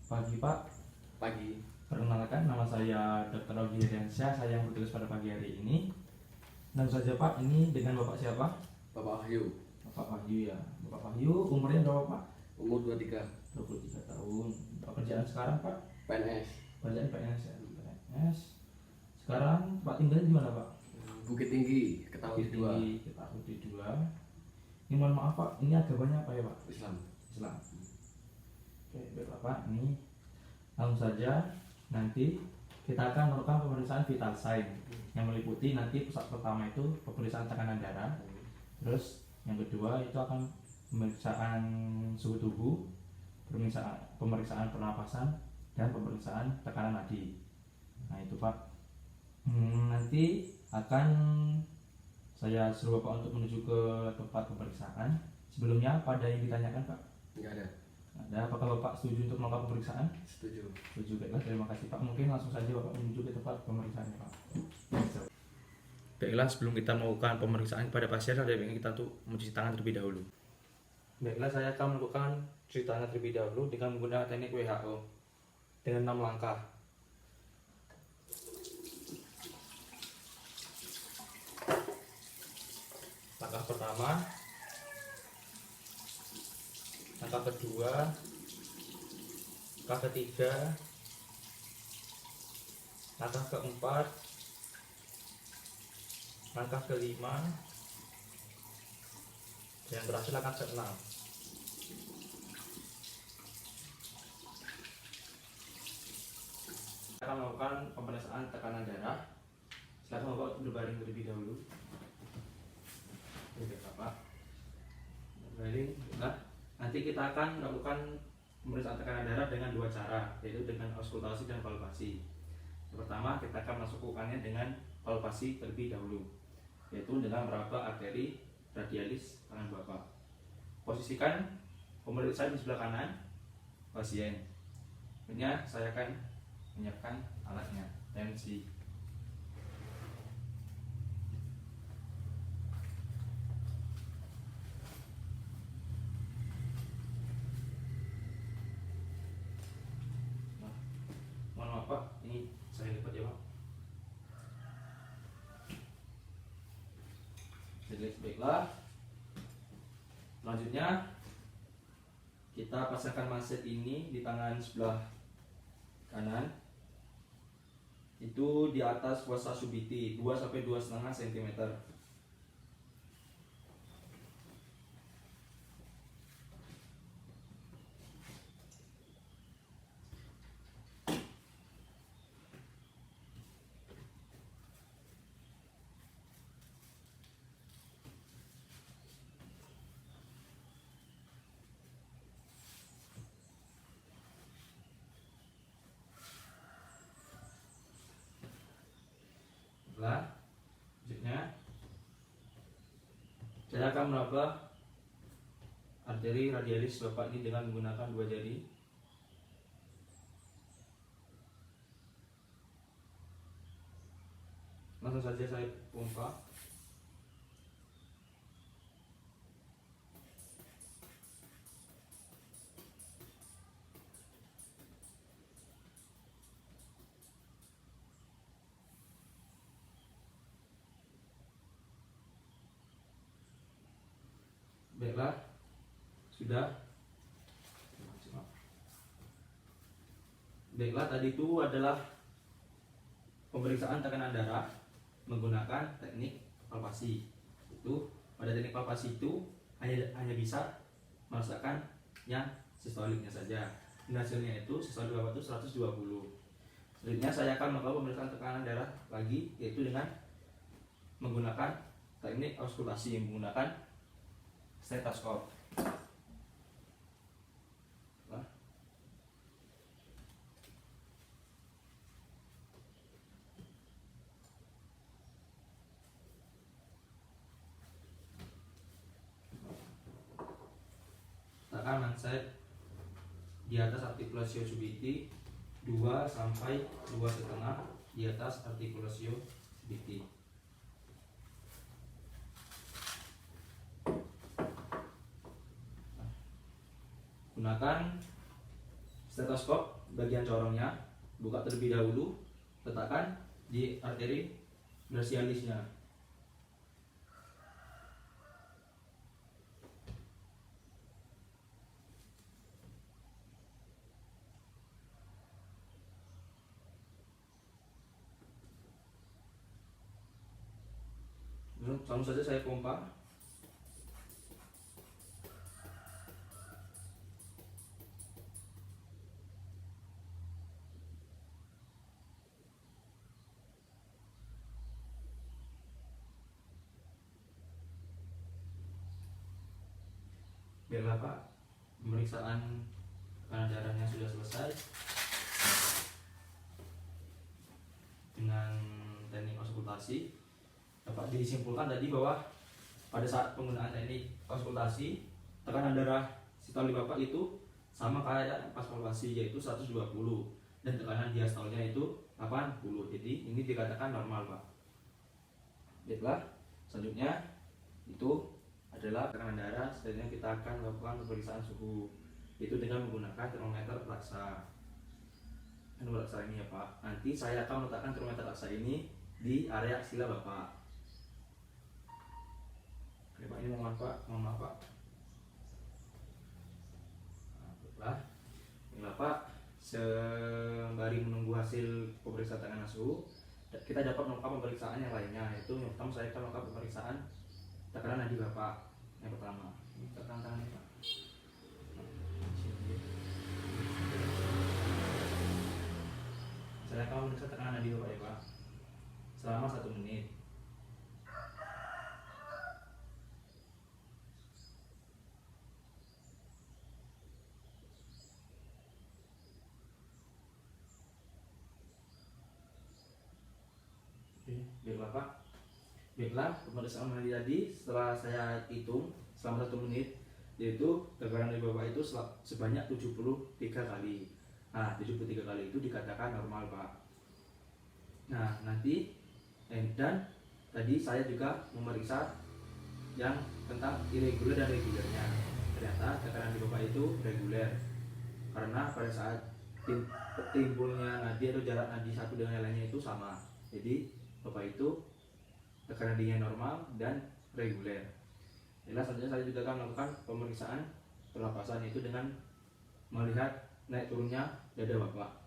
Pagi Pak, Pagi. perkenalkan nama saya Dr. Ogi Heriansyah, saya yang bertugas pada pagi hari ini. Langsung saja Pak, ini dengan Bapak siapa? Bapak Wahyu. Bapak Wahyu ya. Bapak Wahyu, umurnya berapa Pak? Umur 23. 23 tahun. Pekerjaan sekarang Pak? PNS. Pekerjaan PNS ya. PNS. Sekarang Pak tinggalnya di mana Pak? Bukit Tinggi, Ketahui 2. Ketahui 2. Ini mohon maaf Pak, ini agamanya apa ya Pak? Islam. Islam. Oke, baik Pak, ini langsung saja nanti kita akan melakukan pemeriksaan vital sign yang meliputi nanti pusat pertama itu pemeriksaan tekanan darah, terus yang kedua itu akan pemeriksaan suhu tubuh, pemeriksaan pernapasan dan pemeriksaan tekanan nadi. Nah itu Pak. Nanti akan saya suruh Bapak untuk menuju ke tempat pemeriksaan. Sebelumnya pada yang ditanyakan Pak? Enggak ada. Ada. Apakah Bapak setuju untuk melakukan pemeriksaan? Setuju. Setuju. Baiklah, terima kasih Pak. Mungkin langsung saja Bapak menuju ke tempat pemeriksaannya Pak. Baiklah, sebelum kita melakukan pemeriksaan pada pasien, ada baiknya kita tuh mencuci tangan terlebih dahulu. Baiklah, saya akan melakukan cuci tangan terlebih dahulu dengan menggunakan teknik WHO dengan 6 langkah. Langkah pertama, langkah kedua, langkah ketiga, langkah keempat, langkah kelima, dan terakhir langkah keenam. Kita akan melakukan pemeriksaan tekanan darah. Silakan Bapak berbaring terlebih dahulu. Oke Bapak, berbaring. Nah, nanti kita akan melakukan pemeriksaan tekanan darah dengan 2 cara, yaitu dengan auskultasi dan palpasi. Yang pertama, kita akan melakukannya dengan palpasi terlebih dahulu, yaitu dengan meraba arteri radialis tangan Bapak. Posisikan pemeriksaan di sebelah kanan pasien. Ini saya akan menyiapkan alatnya, tensi. Mohon maaf Pak, ini saya lipat ya Pak. Baiklah. Selanjutnya kita pasangkan manset ini di tangan sebelah kanan. Itu di atas fossa subiti 2 sampai 2,5 cm. Selanjutnya saya akan meraba arteri radialis Bapak ini dengan menggunakan 2 jari. Langsung saja saya pompa. Baiklah, sudah. Baiklah, tadi itu adalah pemeriksaan tekanan darah menggunakan teknik palpasi. Itu pada teknik palpasi itu hanya bisa merasakan yang sistoliknya saja. Dan hasilnya itu sistolik Bapak itu 120. Selanjutnya saya akan melakukan pemeriksaan tekanan darah lagi, yaitu dengan menggunakan teknik auskultasi yang menggunakan stetoskop. Letakkan manset di atas artikulasi subiti 2 sampai 2,5 di atas artikulasi subiti. Gunakan stetoskop bagian corongnya, buka terlebih dahulu, letakkan di arteri brachialisnya. Langsung saja saya pompa. Biarlah Pak, pemeriksaan tekanan darahnya sudah selesai dengan teknik auskultasi. Dapat disimpulkan tadi bahwa pada saat penggunaan teknik auskultasi, tekanan darah sistoli Bapak itu sama kayak pas palpasi, yaitu 120, dan tekanan diastolnya itu 80. Jadi ini dikatakan normal Pak. Baiklah, selanjutnya itu adalah tekanan darah. Selanjutnya kita akan melakukan pemeriksaan suhu, itu dengan menggunakan termometer laksa. Laksa ini ya Pak. Nanti saya akan meletakkan termometer laksa ini di area axilla Bapak. Oke Pak, ini mohon maaf Pak. Nah, baiklah Pak, sembari menunggu hasil pemeriksaan tekanan suhu, kita dapat melakukan pemeriksaan yang lainnya, yaitu yang pertama saya akan melakukan pemeriksaan tekanan nadi Bapak. Yang pertama, ini tekanan tangannya Pak. Saya akan memeriksa tekanan nadi Bapak ya Pak, selama 1 menit. Baiklah Pak. Baiklah, pemeriksaan nadi tadi setelah saya hitung selama 1 menit, yaitu tekanan dari Bapak itu sebanyak 73 kali. Nah, 73 kali itu dikatakan normal Pak. Nah, nanti dan tadi saya juga memeriksa yang tentang irregular dan regulernya. Ternyata tekanan di Bapak itu reguler, karena pada saat timbulnya nadi atau jarak nadi satu dengan yang lainnya itu sama. Jadi Bapak itu tekanan nadinya normal dan reguler. Selanjutnya saya juga akan melakukan pemeriksaan pernapasan, itu dengan melihat naik turunnya dada Bapak.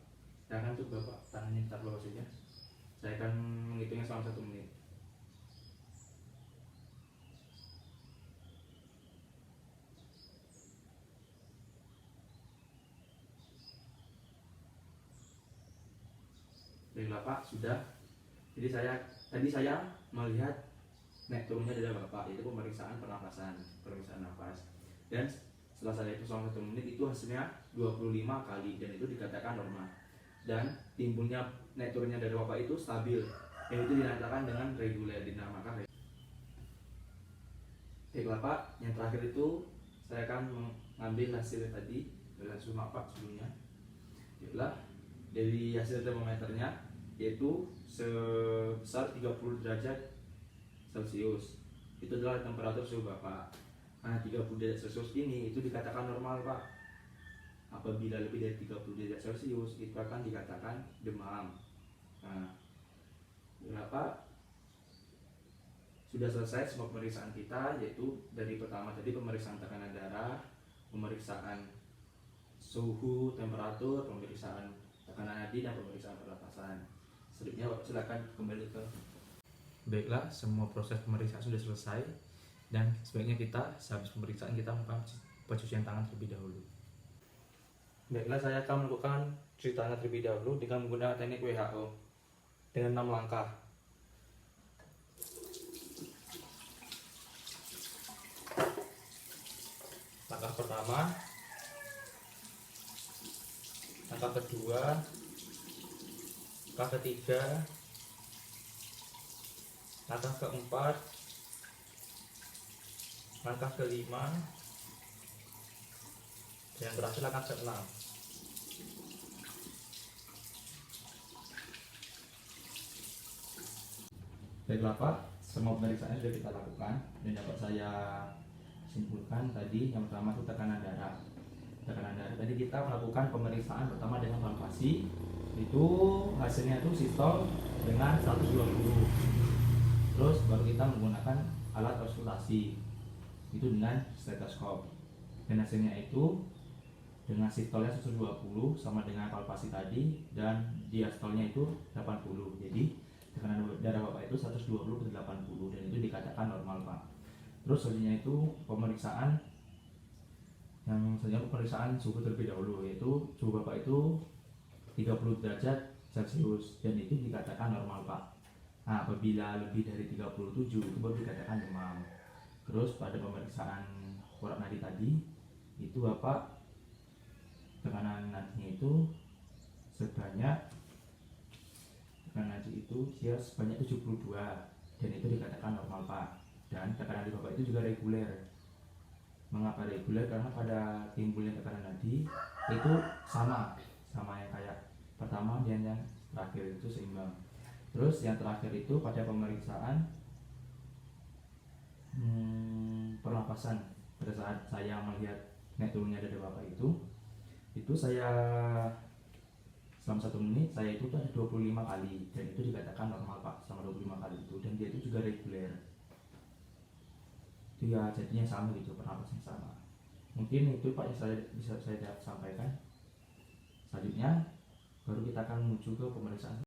Saya akan coba Bapak tangannya kita bawah saja. Saya akan menghitungnya selama 1 menit. Baiklah Pak, sudah. Jadi tadi saya melihat naik turunnya dada Bapak, yaitu pemeriksaan pernapasan, pemeriksaan nafas. Dan setelah saya itu selama 1 menit, itu hasilnya 25 kali, dan itu dikatakan normal. Dan timbulnya naik turunnya dada Bapak itu stabil, yang itu dinamakan dengan reguler, dinamakan reguler. Baiklah Pak, yang terakhir itu saya akan mengambil hasil tadi dari hasil Bapak sebelumnya. Baiklah, dari hasil termometernya, yaitu sebesar 30 derajat Celcius. Itu adalah temperatur suhu Bapak. Nah, 30 derajat Celcius ini itu dikatakan normal Pak. Apabila lebih dari 30 derajat Celcius, itu akan dikatakan demam. Nah, berapa? Sudah selesai semua pemeriksaan kita, yaitu dari pertama tadi pemeriksaan tekanan darah, pemeriksaan suhu, temperatur, pemeriksaan tekanan nadi, dan pemeriksaan pernapasan. Selanjutnya silakan kembali ke. Baiklah, semua proses pemeriksaan sudah selesai, dan sebaiknya kita sehabis pemeriksaan kita melakukan pencucian tangan terlebih dahulu. Baiklah, saya akan melakukan cuci tangan terlebih dahulu dengan menggunakan teknik WHO dengan 6 langkah. Langkah pertama, langkah kedua, langkah ketiga, langkah keempat, langkah kelima, dan terakhir langkah keenam. Baiklah Pak, semua pemeriksaan sudah kita lakukan, dan dapat saya simpulkan tadi yang pertama itu tekanan darah. tekanan darah. Tadi kita melakukan pemeriksaan pertama dengan palpasi, itu hasilnya itu sistol dengan 120. Terus baru kita menggunakan alat auskultasi itu dengan stetoskop, dan hasilnya itu dengan sistolnya 120 sama dengan palpasi tadi, dan diastolnya itu 80. Jadi tekanan darah Bapak itu 120 ke 80, dan itu dikatakan normal, Pak. Terus selanjutnya itu pemeriksaan suhu terlebih dahulu, yaitu suhu Bapak itu 30 derajat Celcius, dan itu dikatakan normal, Pak. Nah, apabila lebih dari 37 itu baru dikatakan demam. Terus pada pemeriksaan urat nadi tadi itu Bapak tekanan nadinya itu sebanyak dia sebanyak 72, dan itu dikatakan normal, Pak. Dan tekanan nadi Bapak itu juga reguler. Mengapa reguler? Karena pada timbulnya tekanan nadi itu sama yang kayak pertama dan yang terakhir itu seimbang. Terus yang terakhir itu pada pemeriksaan pernapasan, pada saat saya melihat naik turunnya dada Bapak itu saya selama 1 menit saya itu ada 25 kali, dan itu dikatakan normal, Pak, selama 25 kali itu, dan dia itu juga reguler. Itu ya jadinya sama gitu, pernapasan sama. Mungkin itu, Pak, yang bisa saya sampaikan. Selanjutnya baru kita akan menuju ke pemeriksaan